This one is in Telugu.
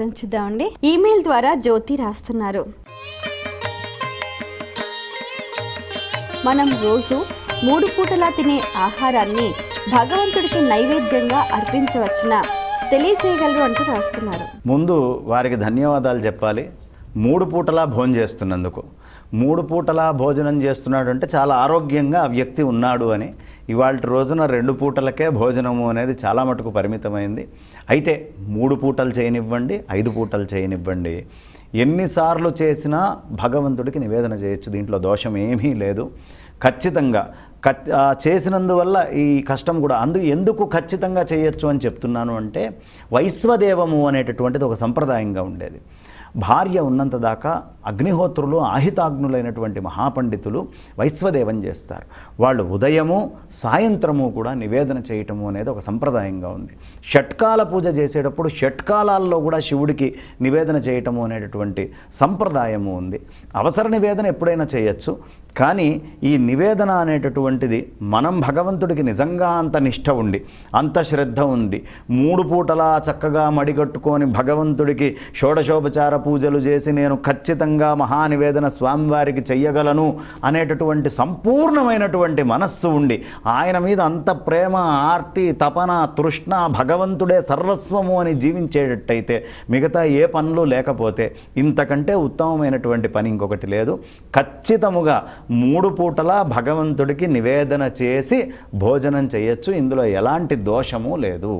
చూద్దామండి. ఈమెయిల్ ద్వారా జ్యోతి రాస్తున్నారు. మనం రోజు 3 పూటలా తినే ఆహారాన్ని భగవంతుడికి నైవేద్యంగా అర్పించవచ్చునా తెలియజేయగలరు అంటూ రాస్తున్నారు. ముందు వారికి ధన్యవాదాలు చెప్పాలి. 3 పూటలా భోజనం చేస్తున్నందుకు. 3 పూటలా భోజనం చేస్తున్నాడు అంటే చాలా ఆరోగ్యంగా ఆ వ్యక్తి ఉన్నాడు అని. ఇవాళ రోజున 2 పూటలకే భోజనము అనేది చాలా మటుకు పరిమితమైంది. అయితే 3 పూటలు చేయనివ్వండి, 5 పూటలు చేయనివ్వండి, ఎన్నిసార్లు చేసినా భగవంతుడికి నివేదన చేయొచ్చు. దీంట్లో దోషం ఏమీ లేదు. ఖచ్చితంగా చేసినందువల్ల ఈ కష్టం కూడా ఎందుకు ఖచ్చితంగా చేయొచ్చు అని చెప్తున్నాను అంటే, వైశ్వదేవము అనేటటువంటిది ఒక సంప్రదాయంగా ఉండేది. భార్య ఉన్నంత దాకా అగ్నిహోత్రులు ఆహితాగ్నులైనటువంటి మహాపండితులు వైశ్వదేవం చేస్తారు. వాళ్ళు ఉదయము సాయంత్రము కూడా నివేదన చేయటము అనేది ఒక సంప్రదాయంగా ఉంది. షట్కాల పూజ చేసేటప్పుడు షట్కాలాల్లో కూడా శివుడికి నివేదన చేయటము అనేటటువంటి సంప్రదాయము ఉంది. అవసర నివేదన ఎప్పుడైనా చేయొచ్చు. కానీ ఈ నివేదన అనేటటువంటిది మనం భగవంతుడికి నిజంగా అంత నిష్ఠ ఉండి, అంత శ్రద్ధ ఉంది, 3 పూటలా చక్కగా మడిగట్టుకొని భగవంతుడికి షోడశోపచార పూజలు చేసి నేను ఖచ్చితంగా మహానివేదన స్వామివారికి చెయ్యగలను అనేటటువంటి సంపూర్ణమైనటువంటి మనస్సు ఉండి, ఆయన మీద అంత ప్రేమ, ఆర్తి, తపన, తృష్ణ, భగవంతుడే సర్వస్వము అని జీవించేటట్టయితే మిగతా ఏ పనులు లేకపోతే ఇంతకంటే ఉత్తమమైనటువంటి పని ఇంకొకటి లేదు. ఖచ్చితముగా 3 పూటలా భగవంతుడికి నివేదన చేసి భోజనం చేయొచ్చు. ఇందులో ఎలాంటి దోషము లేదు.